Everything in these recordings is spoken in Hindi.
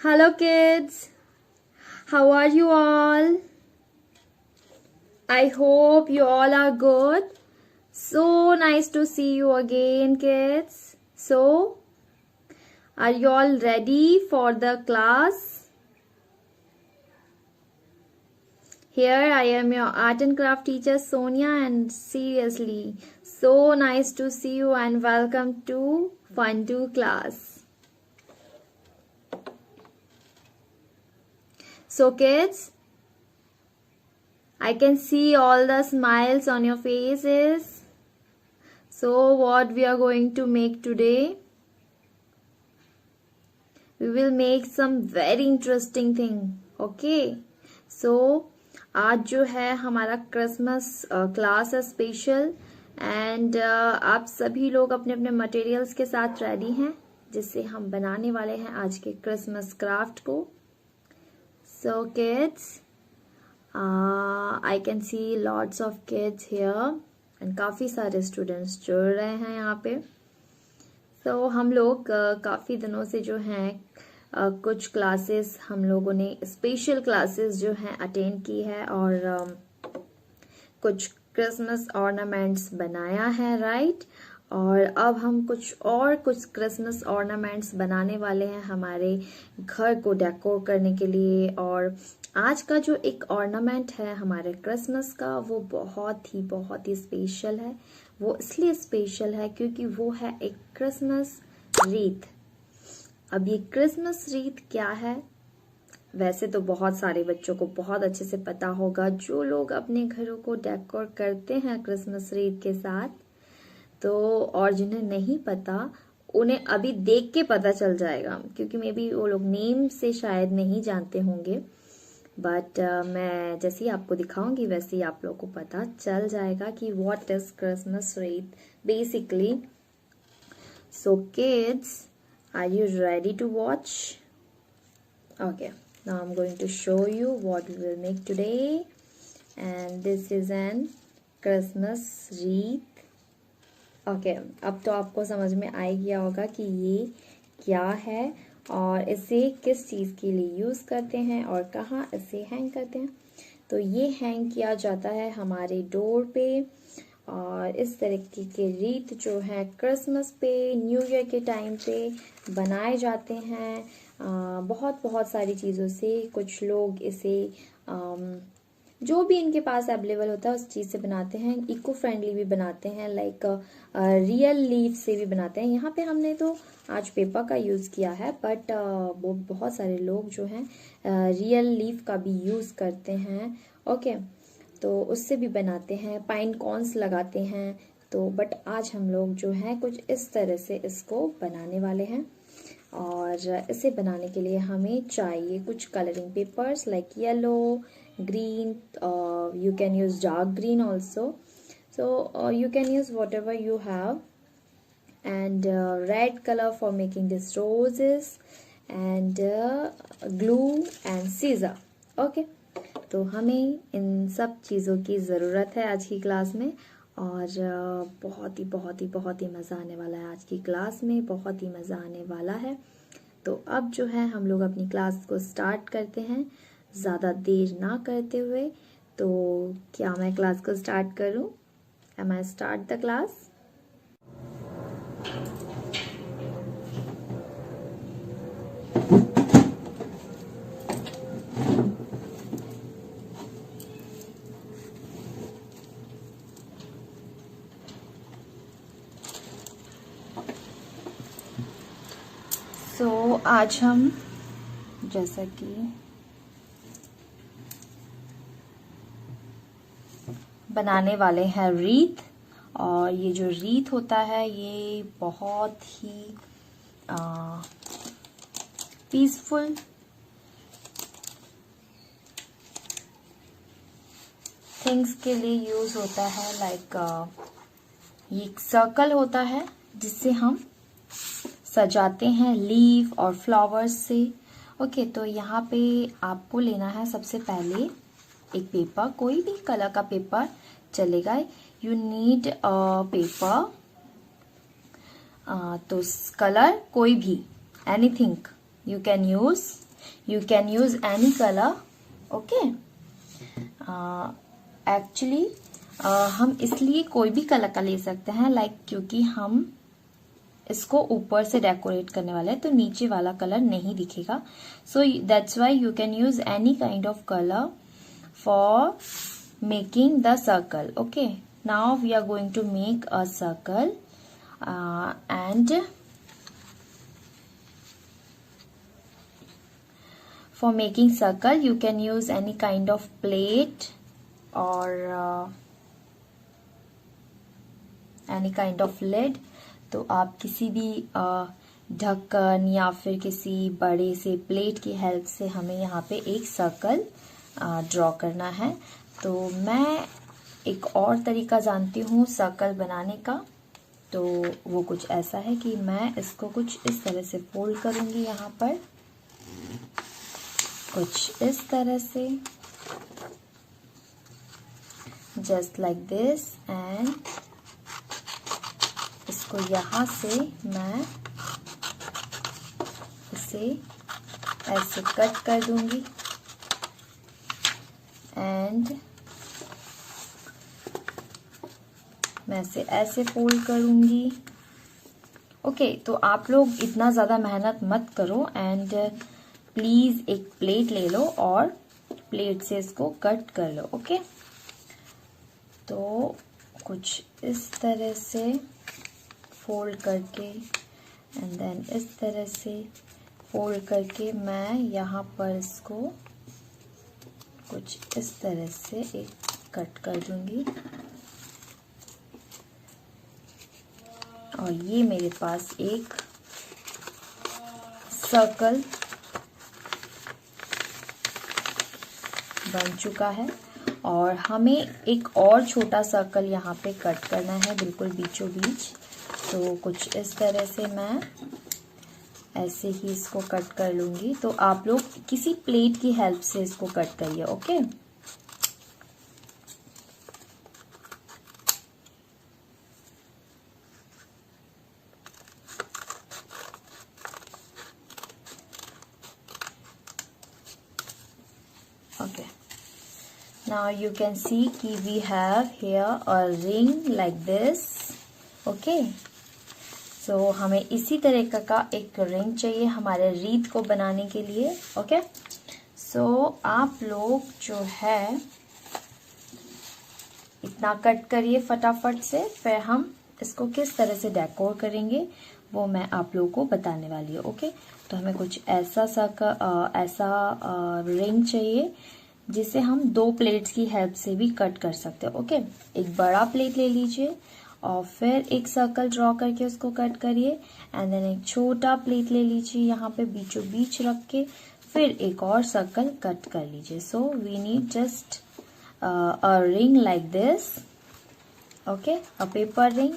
Hello kids, how are you all? I hope you all are good. So nice to see you again kids. So, are you all ready for the class? Here I am your art and craft teacher Sonia, and seriously, so nice to see you and welcome to Fun 2 class. So kids, I can see all the smiles on your faces. So what we are going to make today? We will make some very interesting thing. Okay. So आज जो है हमारा क्रिसमस क्लास है स्पेशल एंड आप सभी लोग अपने अपने मटेरियल्स के साथ रेडी हैं जिससे हम बनाने वाले हैं आज के क्रिसमस क्राफ्ट को. So kids, I can see lots of kids here and काफ़ी सारे स्टूडेंट्स जुड़ रहे हैं यहाँ पे. तो हम लोग काफ़ी दिनों से जो हैं कुछ क्लासेस हम लोगों ने स्पेशल क्लासेस जो हैं अटेंड की है और कुछ क्रिसमस ऑर्नामेंट्स बनाया है, राइट. और अब हम कुछ क्रिसमस ऑर्नामेंट्स बनाने वाले हैं हमारे घर को डेकोर करने के लिए. और आज का जो एक ऑर्नामेंट है हमारे क्रिसमस का वो बहुत ही स्पेशल है. वो इसलिए स्पेशल है क्योंकि वो है एक क्रिसमस रीथ. अब ये क्रिसमस रीथ क्या है? वैसे तो बहुत सारे बच्चों को बहुत अच्छे से पता होगा जो लोग अपने घरों को डेकोर करते हैं क्रिसमस रीथ के साथ. तो और जिन्हें नहीं पता उन्हें अभी देख के पता चल जाएगा क्योंकि मे बी वो लोग नेम से शायद नहीं जानते होंगे. बट मैं जैसे ही आपको दिखाऊंगी वैसे ही आप लोगों को पता चल जाएगा कि what is Christmas wreath basically. So kids, are you ready to watch? Okay, now I'm going to show you what we will make today, and this is an Christmas wreath. Okay, अब तो आपको समझ में आ गया होगा कि ये क्या है और इसे किस चीज़ के लिए यूज़ करते हैं और कहाँ इसे हैंग करते हैं. तो ये हैंग किया जाता है हमारे डोर पे और इस तरीके के रीत जो है क्रिसमस पे, न्यू ईयर के टाइम पे बनाए जाते हैं. बहुत सारी चीज़ों से कुछ लोग इसे जो भी इनके पास अवेलेबल होता है उस चीज़ से बनाते हैं. इको फ्रेंडली भी बनाते हैं, लाइक रियल लीफ से भी बनाते हैं. यहाँ पे हमने तो आज पेपर का यूज़ किया है बट वो बहुत सारे लोग जो हैं रियल लीफ का भी यूज़ करते हैं. ओके, तो उससे भी बनाते हैं, पाइन कॉन्स लगाते हैं. तो बट आज हम लोग जो है कुछ इस तरह से इसको बनाने वाले हैं. और इसे बनाने के लिए हमें चाहिए कुछ colouring papers like yellow, green, you can use dark green also, so you can use whatever you have, and red color for making this roses, and glue and scissor. Okay, तो हमें इन सब चीज़ों की ज़रूरत है आज की क्लास में. और बहुत ही मज़ा आने वाला है आज की क्लास में, बहुत ही मज़ा आने वाला है. तो अब जो है हम लोग अपनी क्लास को स्टार्ट करते हैं ज़्यादा देर ना करते हुए. तो क्या मैं क्लास को स्टार्ट करूं? Am I start the class? So आज हम जैसा कि बनाने वाले हैं रीथ. और ये जो रीथ होता है ये बहुत ही पीसफुल थिंग्स के लिए यूज होता है. लाइक ये एक सर्कल होता है जिससे हम सजाते हैं लीफ और फ्लावर्स से. ओके, तो यहाँ पे आपको लेना है सबसे पहले एक पेपर, कोई भी कलर का पेपर चलेगा. यू नीड पेपर, तो कलर कोई भी, anything you can use. You can use any color. Okay. Actually हम इसलिए कोई भी कलर का ले सकते हैं, क्योंकि हम इसको ऊपर से डेकोरेट करने वाले हैं तो नीचे वाला कलर नहीं दिखेगा. So that's why you can use any kind of colour for making the circle. Okay, now we are going to make a circle and for making circle you can use any kind of plate or any kind of lid. तो आप किसी भी ढक्कन या फिर किसी बड़े से प्लेट की हेल्प से हमें यहाँ पे एक सर्कल ड्रॉ करना है. तो मैं एक और तरीका जानती हूँ सर्कल बनाने का. तो वो कुछ ऐसा है कि मैं इसको कुछ इस तरह से फोल्ड करूंगी, यहाँ पर कुछ इस तरह से, जस्ट लाइक दिस. एंड इसको यहाँ से मैं इसे ऐसे कट कर दूंगी एंड मैं इसे ऐसे फोल्ड करूंगी. ओके, तो आप लोग इतना ज़्यादा मेहनत मत करो एंड प्लीज़ एक प्लेट ले लो और प्लेट से इसको कट कर लो. ओके, तो कुछ इस तरह से फोल्ड करके एंड देन इस तरह से फोल्ड करके मैं यहाँ पर इसको कुछ इस तरह से एक कट कर दूंगी. और ये मेरे पास एक सर्कल बन चुका है. और हमें एक और छोटा सर्कल यहाँ पे कट करना है बिल्कुल बीचों बीच. तो कुछ इस तरह से मैं ऐसे ही इसको कट कर लूंगी. तो आप लोग किसी प्लेट की हेल्प से इसको कट करिए. Okay, okay, now you can see कि we have here a ring like this. okay, so हमें इसी तरह का एक रिंग चाहिए हमारे रीत को बनाने के लिए. ओके, so आप लोग जो है इतना कट करिए फटाफट से, फिर हम इसको किस तरह से डेकोर करेंगे वो मैं आप लोगों को बताने वाली हूँ. ओके, तो हमें कुछ ऐसा रिंग चाहिए जिसे हम दो प्लेट्स की हेल्प से भी कट कर सकते हैं. ओके, एक बड़ा प्लेट ले लीजिए और फिर एक सर्कल ड्रॉ करके उसको कट करिए. एंड देन एक छोटा प्लेट ले लीजिए यहाँ पे बीचों बीच रख के, फिर एक और सर्कल कट कर लीजिए. So we need just a ring like this. Okay, a paper ring.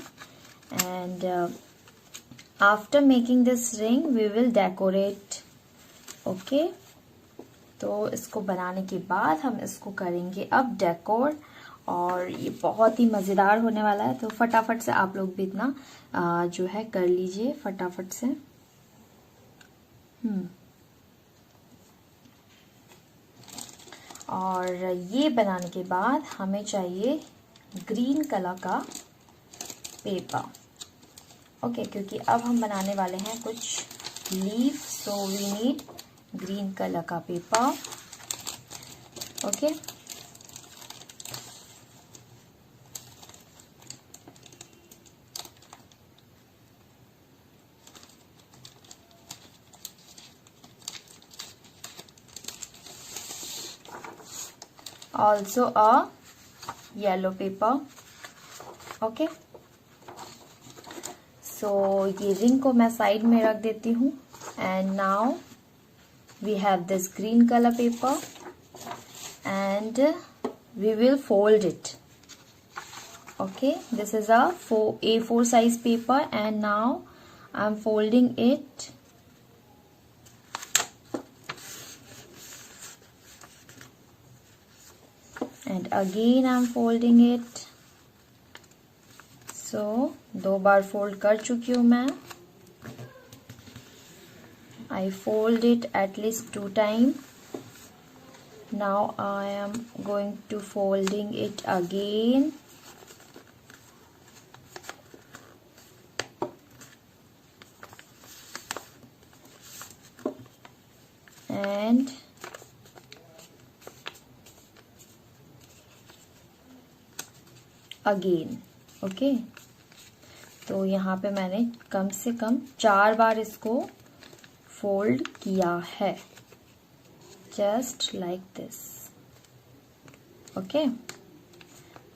And after making this ring we will decorate. okay, तो इसको बनाने के बाद हम इसको करेंगे अब डेकोर और ये बहुत ही मज़ेदार होने वाला है. तो फटाफट से आप लोग भी इतना जो है कर लीजिए फटाफट से. और ये बनाने के बाद हमें चाहिए ग्रीन कलर का पेपर. ओके, क्योंकि अब हम बनाने वाले हैं कुछ leaf. So we need green colour का paper. Okay, also a yellow paper. okay, so ये रिंग को मैं साइड में रख देती हूँ. And now we have this green colour paper and we will fold it. okay, this is a A4 size paper and now I'm folding it. And again I'm folding it. So 2 bar fold कर चुकी हूँ मैं. I fold it at least 2 times. Now I am going to folding it again. And again okay. तो यहाँ पे मैंने कम से कम 4 बार इसको फोल्ड किया है, जस्ट लाइक दिस ओके।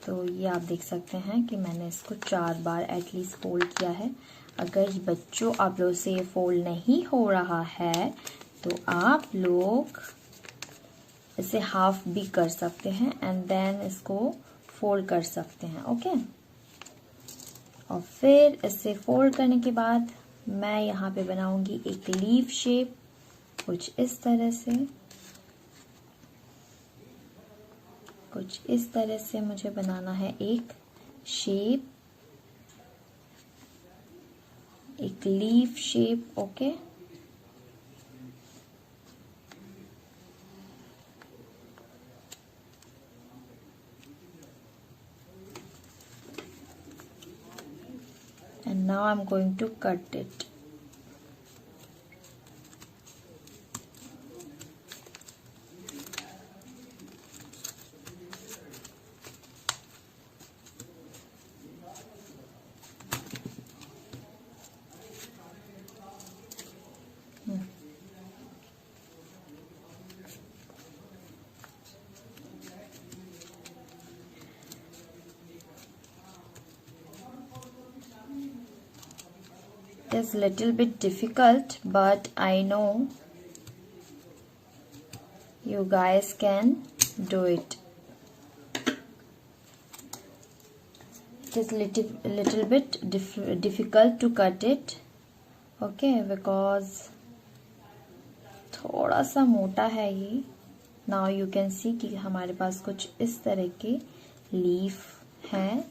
तो ये आप देख सकते हैं कि मैंने इसको 4 बार एटलीस्ट फोल्ड किया है। अगर बच्चों आप लोग से ये फोल्ड नहीं हो रहा है तो आप लोग इसे हाफ भी कर सकते हैं एंड देन इसको फोल्ड कर सकते हैं ओके। और फिर इसे फोल्ड करने के बाद मैं यहाँ पे बनाऊंगी एक लीफ शेप कुछ इस तरह से। कुछ इस तरह से मुझे बनाना है एक शेप, एक leaf shape okay. And now I'm going to cut it. It's little bit difficult, but I know you guys can do it. It is little bit difficult to cut it, okay, because थोड़ा सा मोटा है ये। Now you can see कि हमारे पास कुछ इस तरह के लीफ हैं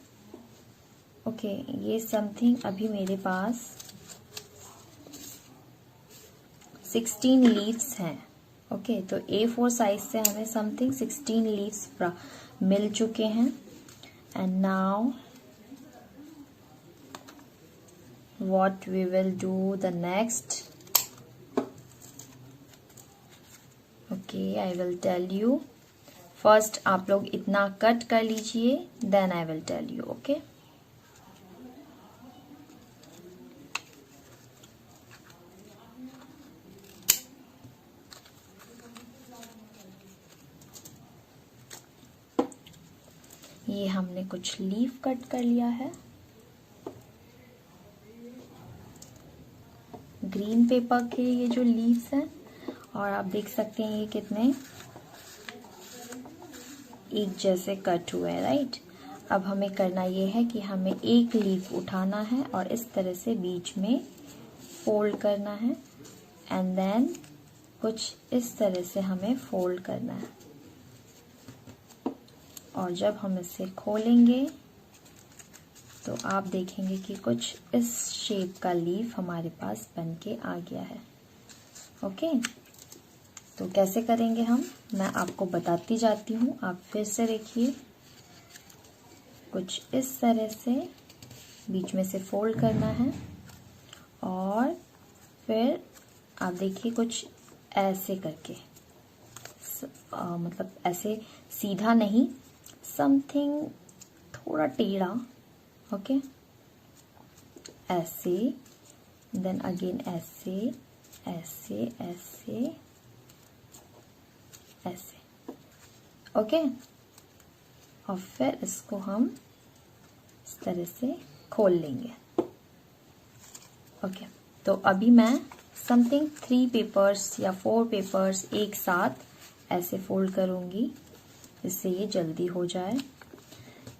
ओके। ये समथिंग अभी मेरे पास 16 लीव्स हैं ओके। तो A4 साइज से हमें समथिंग 16 लीव्स मिल चुके हैं। And now what we will do the next okay, I will tell you. First आप लोग इतना कट कर लीजिए, then I will tell you okay. ये हमने कुछ लीफ कट कर लिया है ग्रीन पेपर के, ये जो लीव्स हैं। और आप देख सकते हैं ये कितने एक जैसे कट हुए हैं राइट। अब हमें करना ये है कि हमें एक लीफ उठाना है और इस तरह से बीच में फोल्ड करना है एंड देन कुछ इस तरह से हमें फोल्ड करना है। और जब हम इसे खोलेंगे तो आप देखेंगे कि कुछ इस शेप का लीफ हमारे पास बन के आ गया है ओके। तो कैसे करेंगे हम, मैं आपको बताती जाती हूँ, आप फिर से देखिए। कुछ इस तरह से बीच में से फोल्ड करना है और फिर आप देखिए कुछ ऐसे करके मतलब ऐसे सीधा नहीं, समथिंग थोड़ा टेढ़ा ओके। ऐसे देन अगेन ऐसे ऐसे ऐसे ऐसे ओके। और फिर इसको हम इस तरह से खोल लेंगे ओके। तो अभी मैं समथिंग 3 पेपर्स या 4 पेपर्स एक साथ ऐसे फोल्ड करूंगी, इससे ये जल्दी हो जाए।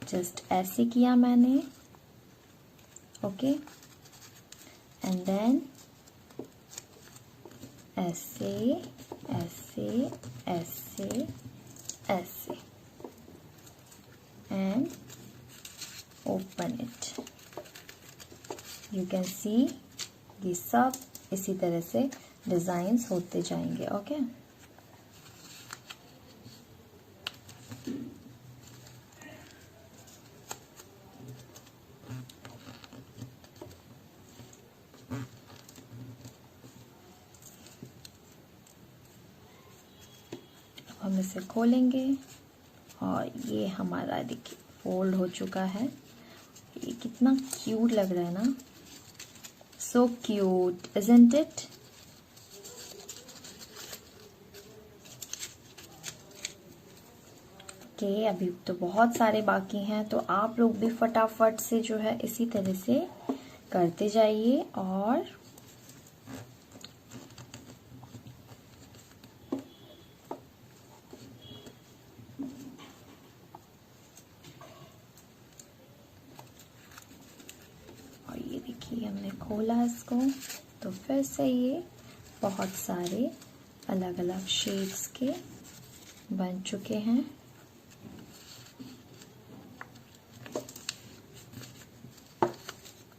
जस्ट ऐसे किया मैंने ओके एंड देन ऐसे ऐसे ऐसे ऐसे and open it. You can see ये सब इसी तरह से डिजाइन्स होते जाएंगे। ओके, हम इसे खोलेंगे और ये हमारा देखिए फोल्ड हो चुका है। ये कितना क्यूट लग रहा है ना, so cute isn't it. Okay, अभी तो बहुत सारे बाकी हैं, तो आप लोग भी फटाफट से जो है इसी तरह से करते जाइए। और ये देखिए हमने खोला इसको, तो फिर से ये बहुत सारे अलग अलग शेड्स के बन चुके हैं।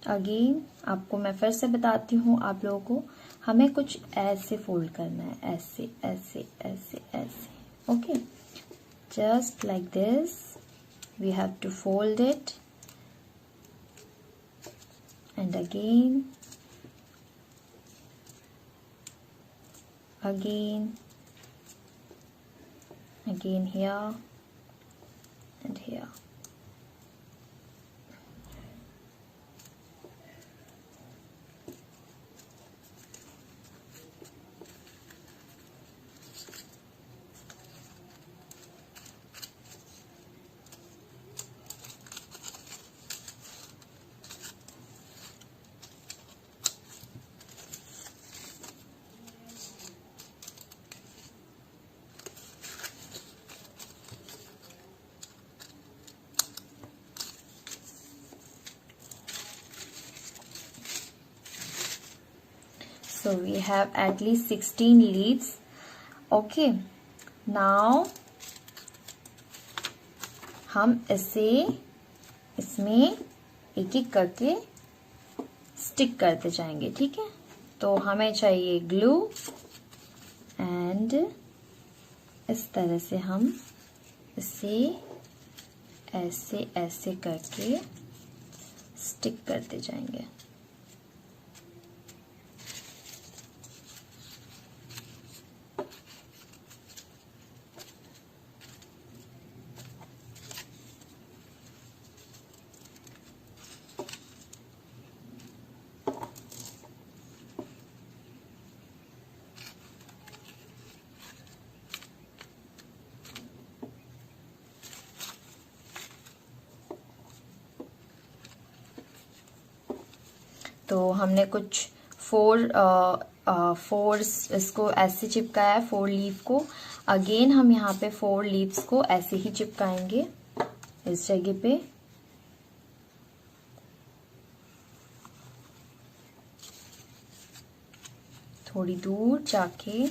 अगेन आपको मैं फिर से बताती हूँ आप लोगों को, हमें कुछ ऐसे फोल्ड करना है, ऐसे ऐसे ऐसे ऐसे। Okay, just like this we have to fold it and again here and here। So we have at least 16 leaves. Okay, now हम इसमें एक एक करके स्टिक करते जाएंगे। ठीक है, तो हमें चाहिए ग्लू एंड इस तरह से हम इसे ऐसे ऐसे करके स्टिक करते जाएंगे। तो हमने कुछ फोर इसको ऐसे चिपकाया है, 4 लीफ को। अगेन हम यहाँ पे 4 लीव्स को ऐसे ही चिपकाएंगे इस जगह पे। थोड़ी दूर जाके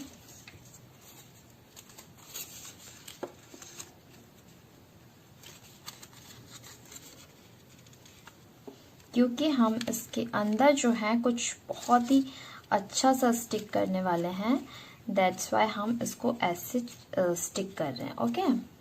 क्योंकि हम इसके अंदर जो है कुछ बहुत ही अच्छा सा स्टिक करने वाले हैं, दैट्स वाई हम इसको ऐसे स्टिक कर रहे हैं। Okay,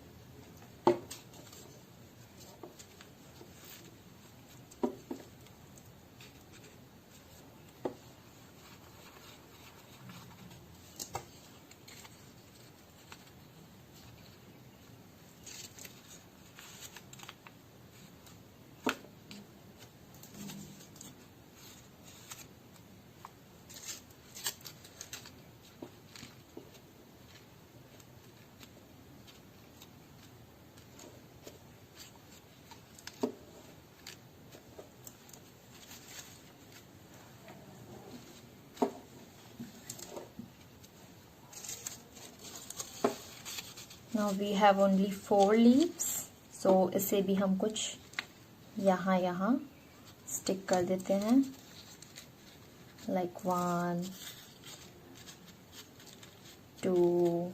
now we have only 4 leaves, so इसे भी हम कुछ यहाँ स्टिक कर देते हैं, लाइक 1 2 3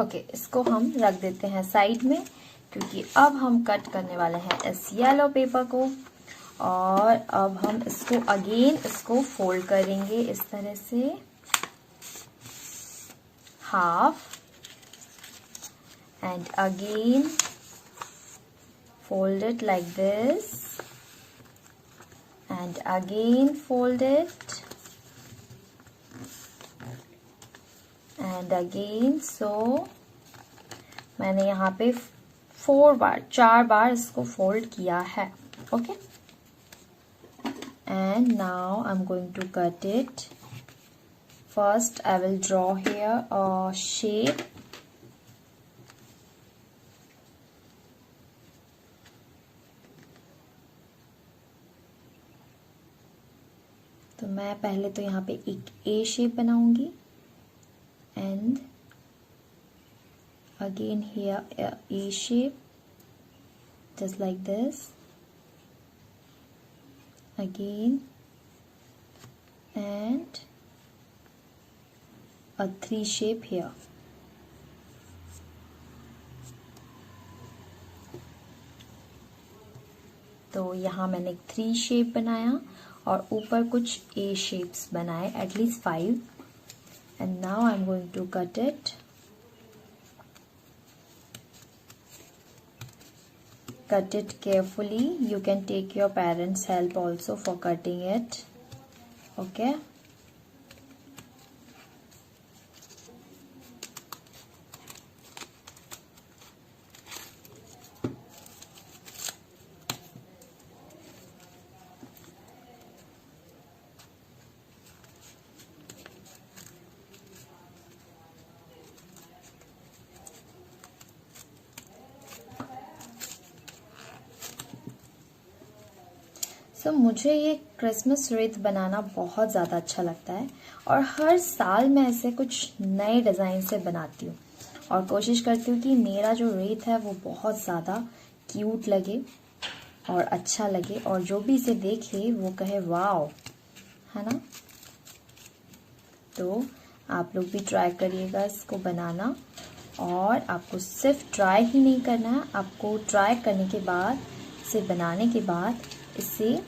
ओके, इसको हम रख देते हैं साइड में, क्योंकि अब हम कट करने वाले हैं इस येलो पेपर को। और अब हम इसको फोल्ड करेंगे इस तरह से, half, and again fold it like this, and again fold it, and again. So मैंने यहाँ पे 4 बार इसको फोल्ड किया है. Okay, and now I'm going to cut it. First I will draw here a shape. तो मैं पहले तो यहाँ पे एक ए शेप बनाऊंगी, and again here A shape, just like this, again, and a 3 shape here. तो यहाँ मैंने एक 3 शेप बनाया और ऊपर कुछ ए शेप्स बनाए, at least 5. And now I am going to cut it. Cut it carefully. You can take your parents' help also for cutting it. Okay. मुझे ये क्रिसमस रिथ बनाना बहुत ज़्यादा अच्छा लगता है, और हर साल मैं ऐसे कुछ नए डिज़ाइन से बनाती हूँ और कोशिश करती हूँ कि मेरा जो रिथ है वो बहुत ज़्यादा क्यूट लगे और अच्छा लगे, और जो भी इसे देखे वो कहे वाओ, है ना. तो आप लोग भी ट्राई करिएगा इसको बनाना, और आपको सिर्फ ट्राई ही नहीं करना है, आपको ट्राई करने के बाद, इसे बनाने के बाद इसे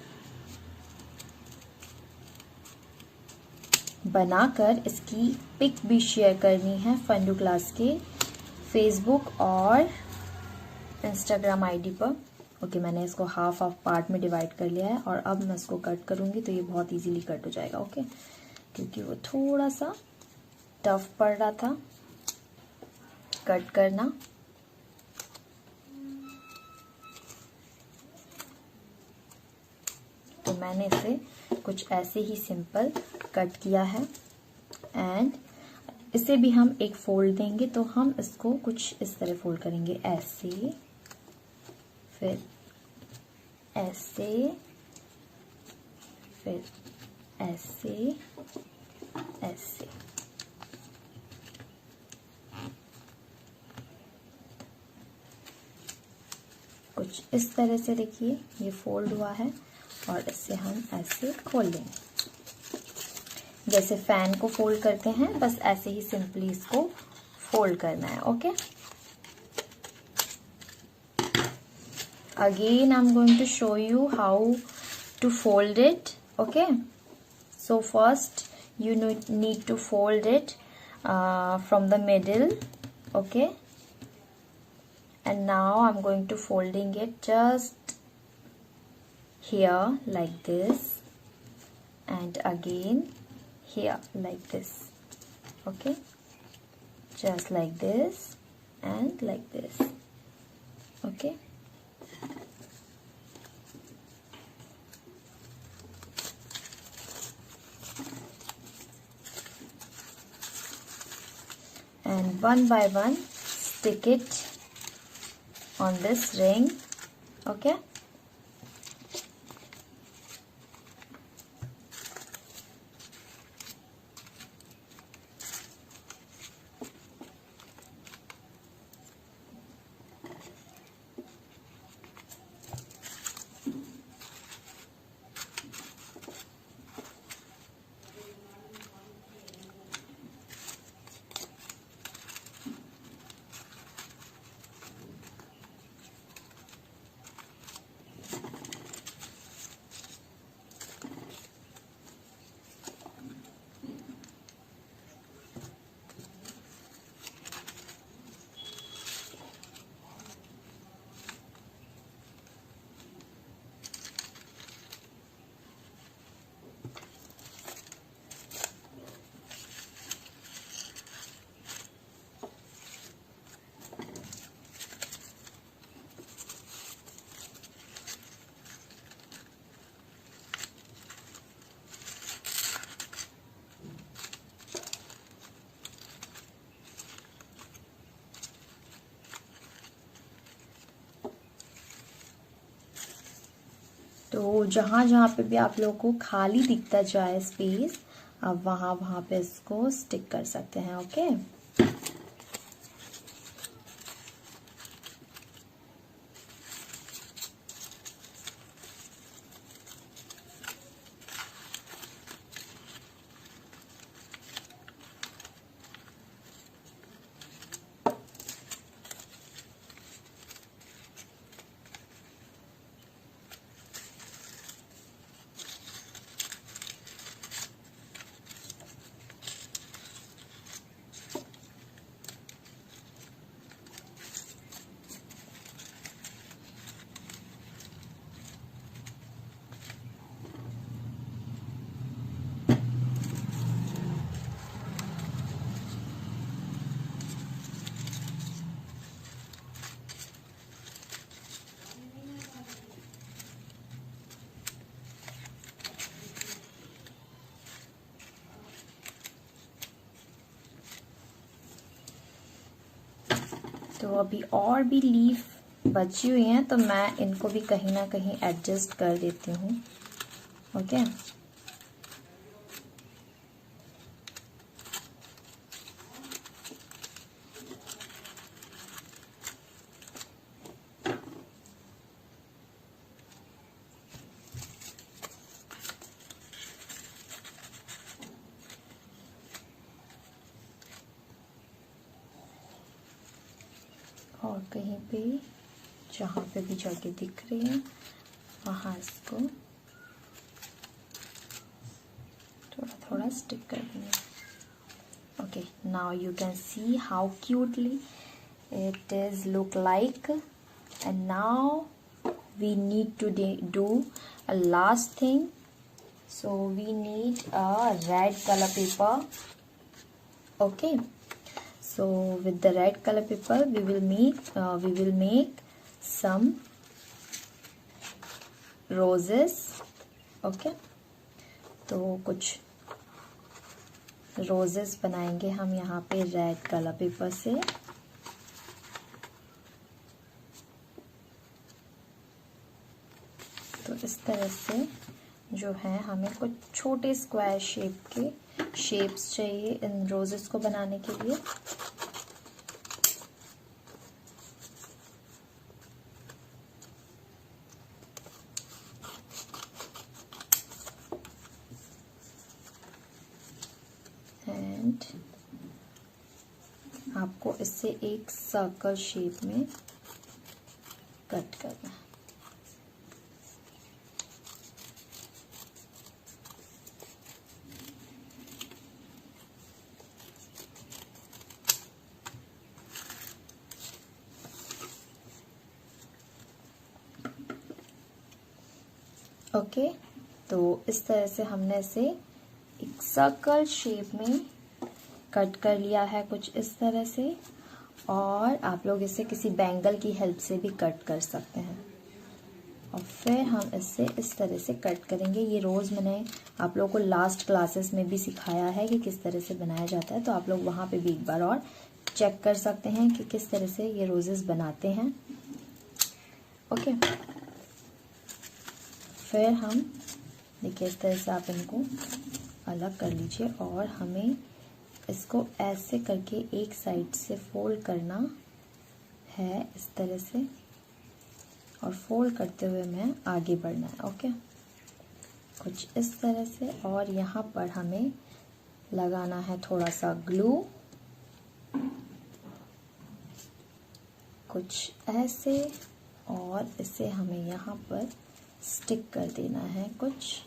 बनाकर इसकी पिक भी शेयर करनी है फंडू क्लास के फेसबुक और इंस्टाग्राम आईडी पर. ओके, मैंने इसको हाफ पार्ट में डिवाइड कर लिया है, और अब मैं इसको कट करूँगी तो ये बहुत इजीली कट हो जाएगा. ओके, क्योंकि वो थोड़ा सा टफ पड़ रहा था कट करना. तो मैंने इसे कुछ ऐसे ही सिंपल कट किया है, एंड इसे भी हम एक फोल्ड देंगे. तो हम इसको कुछ इस तरह फोल्ड करेंगे, ऐसे, फिर ऐसे, फिर ऐसे, ऐसे. कुछ इस तरह से देखिए ये फोल्ड हुआ है, और इससे हम ऐसे खोल लेंगे, जैसे फैन को फोल्ड करते हैं, बस ऐसे ही सिंपली इसको फोल्ड करना है. Okay, again I am going to show you how to fold it. Okay, so first you need to fold it from the middle. Okay, and now I'm going to folding it just here like this, and again here like this. Okay, just like this and like this. Okay, and one by one stick it on this ring. Okay, तो जहाँ जहाँ पे भी आप लोगों को खाली दिखता जाए स्पेस, आप वहाँ वहाँ पे इसको स्टिक कर सकते हैं। ओके, तो अभी और भी लीफ बची हुई हैं, तो मैं इनको भी कहीं ना कहीं एडजस्ट कर देती हूँ। ओके, और कहीं पे जहाँ पे भी जगह दिख रही है वहाँ इसको थोड़ा थोड़ा स्टिक कर देंगे। Okay, now you can see how cutely it is look like. And now we need to do a last thing. So we need a red color paper. Okay, so with the red color paper we will make some roses. Okay, तो कुछ रोजेस बनाएंगे हम यहाँ पे रेड कलर पेपर से। तो इस तरह से जो है हमें कुछ छोटे स्क्वायर शेप के शेप्स चाहिए इन रोजेस को बनाने के लिए। एंड आपको इससे एक सर्कल शेप में कट करना है। ओके, तो इस तरह से हमने इसे एक सर्कल शेप में कट कर लिया है कुछ इस तरह से। और आप लोग इसे किसी बैंगल की हेल्प से भी कट कर सकते हैं। और फिर हम इसे इस तरह से कट करेंगे। ये रोज़ मैंने आप लोगों को लास्ट क्लासेस में भी सिखाया है कि किस तरह से बनाया जाता है, तो आप लोग वहाँ पे भी एक बार और चेक कर सकते हैं कि किस तरह से ये रोजेस बनाते हैं। ओके, फिर हम देखिए इस तरह से आप इनको अलग कर लीजिए और हमें इसको ऐसे करके एक साइड से फोल्ड करना है इस तरह से, और फोल्ड करते हुए हमें आगे बढ़ना है। ओके, कुछ इस तरह से। और यहाँ पर हमें लगाना है थोड़ा सा ग्लू, कुछ ऐसे, और इसे हमें यहाँ पर स्टिक कर देना है कुछ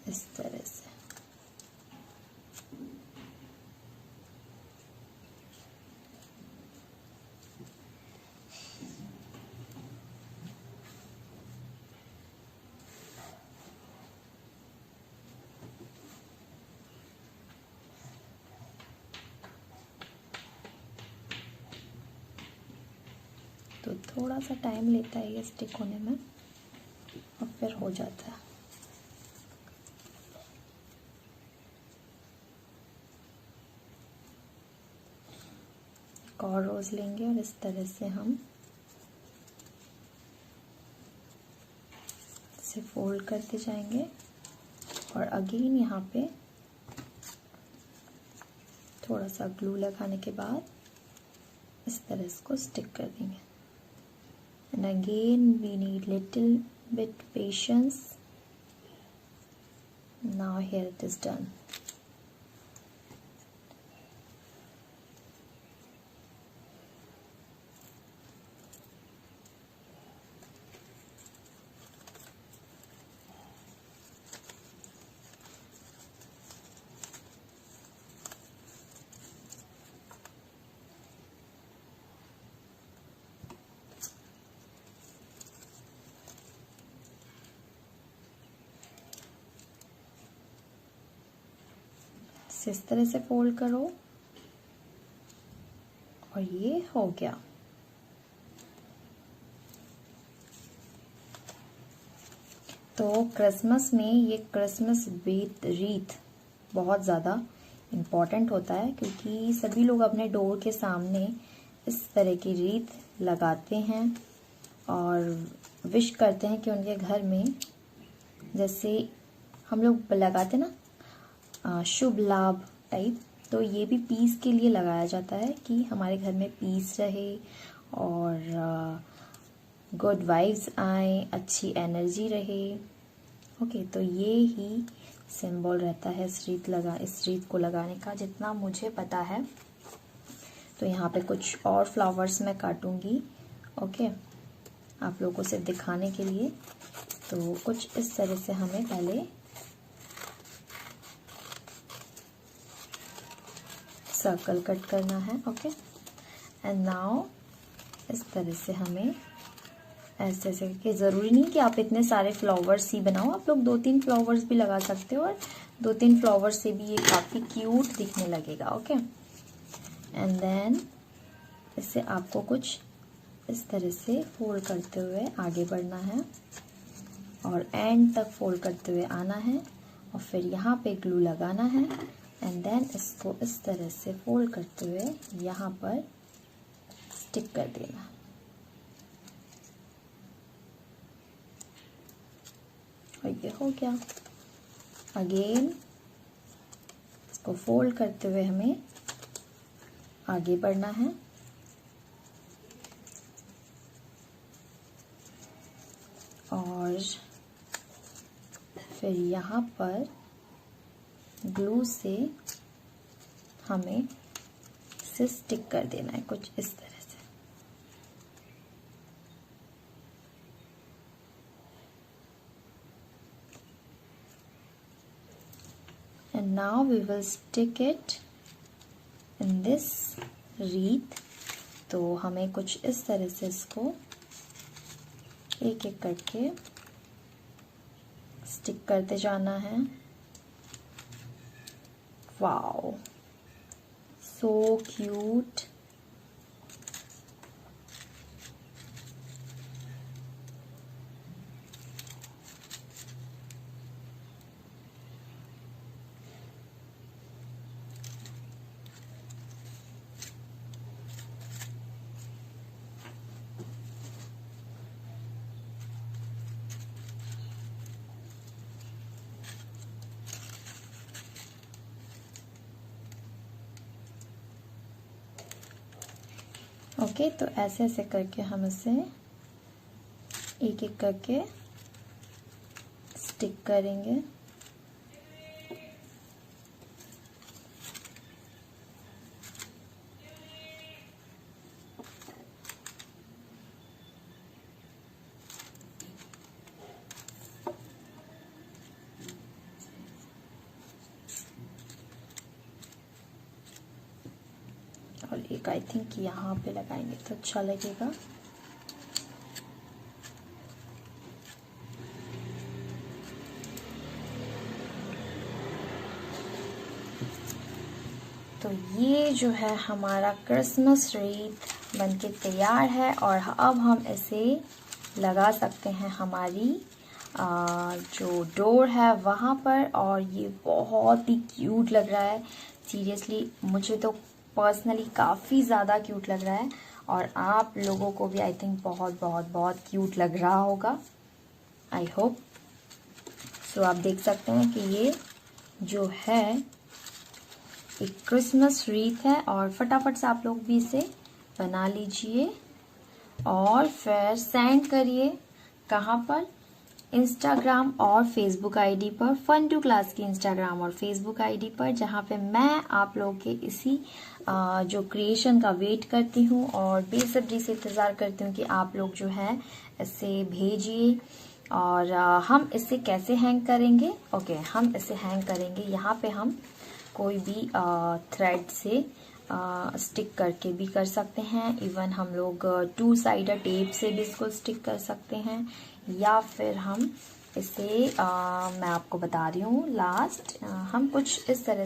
इस तरह से। तो थोड़ा सा टाइम लेता है ये स्टिक होने में, और फिर हो जाता है। एक और रोज लेंगे और इस तरह से हम से फोल्ड करते जाएंगे और अगेन यहाँ पे थोड़ा सा ग्लू लगाने के बाद इस तरह इसको स्टिक कर देंगे। And again we need little bit patience. Now here it is done. इस तरह से फोल्ड करो और ये हो गया। तो क्रिसमस में ये क्रिसमस रीथ बहुत ज़्यादा इम्पॉर्टेंट होता है, क्योंकि सभी लोग अपने डोर के सामने इस तरह की रीथ लगाते हैं और विश करते हैं कि उनके घर में, जैसे हम लोग लगाते ना शुभ लाभ टाइप, तो ये भी पीस के लिए लगाया जाता है कि हमारे घर में पीस रहे और गुड वाइब्स आए, अच्छी एनर्जी रहे। ओके, तो ये ही सिंबल रहता है इस रीत को लगाने का, जितना मुझे पता है। तो यहाँ पे कुछ और फ्लावर्स मैं काटूंगी, ओके, आप लोगों को सिर्फ दिखाने के लिए। तो कुछ इस तरह से हमें पहले सर्कल कट करना है, ओके। एंड नाउ इस तरह से हमें ऐसे ऐसे कि ज़रूरी नहीं कि आप इतने सारे फ्लावर्स ही बनाओ, आप लोग 2-3 फ्लावर्स भी लगा सकते हो और 2-3 फ्लावर्स से भी ये काफ़ी क्यूट दिखने लगेगा, ओके। एंड देन इससे आपको कुछ इस तरह से फोल्ड करते हुए आगे बढ़ना है और एंड तक फोल्ड करते हुए आना है और फिर यहाँ पे ग्लू लगाना है एंड देन इसको इस तरह से फोल्ड करते हुए यहाँ पर स्टिक कर देना। और ये हो गया। अगेन इसको फोल्ड करते हुए हमें आगे बढ़ना है और फिर यहाँ पर ग्लू से हमें इसे स्टिक कर देना है कुछ इस तरह से। And now we will stick it in this wreath। तो हमें कुछ इस तरह से इसको एक एक करके स्टिक करते जाना है। Wow, so cute. ओके, तो ऐसे ऐसे करके हम इसे एक एक करके स्टिक करेंगे। और एक आई थिंक यहाँ पे लगाएंगे तो अच्छा लगेगा। तो ये जो है हमारा क्रिसमस रीथ बनके तैयार है और अब हम इसे लगा सकते हैं हमारी जो डोर है वहाँ पर। और ये बहुत ही क्यूट लग रहा है, सीरियसली मुझे तो पर्सनली काफ़ी ज़्यादा क्यूट लग रहा है और आप लोगों को भी आई थिंक बहुत बहुत बहुत क्यूट लग रहा होगा, आई होप। सो आप देख सकते हैं कि ये जो है एक क्रिसमस रीथ है और फटाफट से आप लोग भी इसे बना लीजिए और फिर सेंड करिए। कहाँ पर? इंस्टाग्राम और फेसबुक आईडी पर, फन टू क्लास की इंस्टाग्राम और फेसबुक आईडी पर, जहाँ पे मैं आप लोगों के इसी जो क्रिएशन का वेट करती हूँ और बेसब्री से इंतज़ार करती हूँ कि आप लोग जो है इसे भेजिए। और हम इसे कैसे हैंग करेंगे? ओके, हम इसे हैंग करेंगे यहाँ पे हम कोई भी थ्रेड से स्टिक करके भी कर सकते हैं। इवन हम लोग 2 साइडर टेप से भी इसको स्टिक कर सकते हैं, या फिर हम इसे मैं आपको बता रही हूँ लास्ट, हम कुछ इस तरह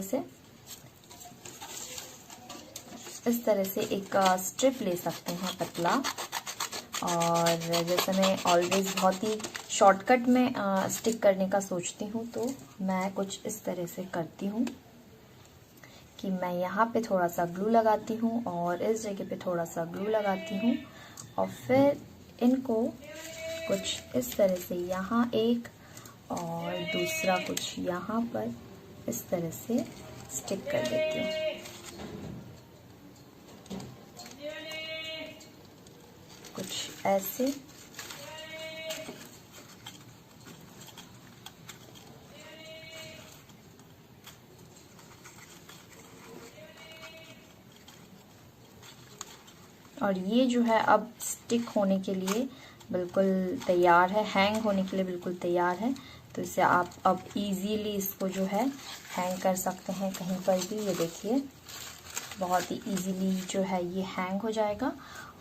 से एक स्ट्रिप ले सकते हैं पतला। और जैसे मैं ऑलवेज बहुत ही शॉर्टकट में स्टिक करने का सोचती हूँ, तो मैं कुछ इस तरह से करती हूँ कि मैं यहाँ पे थोड़ा सा ग्लू लगाती हूँ और इस जगह पे थोड़ा सा ग्लू लगाती हूँ और फिर इनको कुछ इस तरह से यहाँ एक और दूसरा कुछ यहाँ पर इस तरह से स्टिक कर देती हूँ। कुछ ऐसे। और ये जो है अब स्टिक होने के लिए बिल्कुल तैयार है, हैंग होने के लिए बिल्कुल तैयार है। तो इसे आप अब इजीली इसको जो है हैंग कर सकते हैं कहीं पर भी। ये देखिए बहुत ही इजीली जो है ये हैंग हो जाएगा।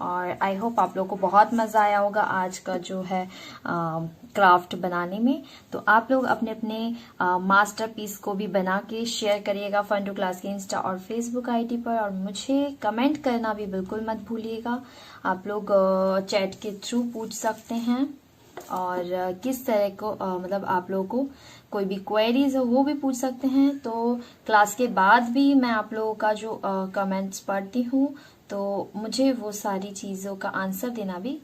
और आई होप आप लोगों को बहुत मज़ा आया होगा आज का जो है क्राफ्ट बनाने में। तो आप लोग अपने अपने मास्टरपीस को भी बना के शेयर करिएगा फन टू क्लास के इंस्टा और फेसबुक आईडी पर, और मुझे कमेंट करना भी बिल्कुल मत भूलिएगा। आप लोग चैट के थ्रू पूछ सकते हैं और किस तरह को मतलब आप लोगों को कोई भी क्वेरीज हो वो भी पूछ सकते हैं। तो क्लास के बाद भी मैं आप लोगों का जो कमेंट्स पढ़ती हूँ, तो मुझे वो सारी चीज़ों का आंसर देना भी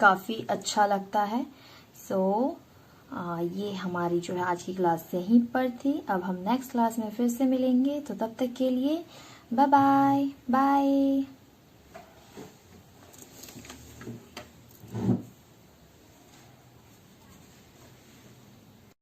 काफ़ी अच्छा लगता है। सो ये हमारी जो है आज की क्लास यहीं पर थी। अब हम नेक्स्ट क्लास में फिर से मिलेंगे, तो तब तक के लिए बाय बाय बाय।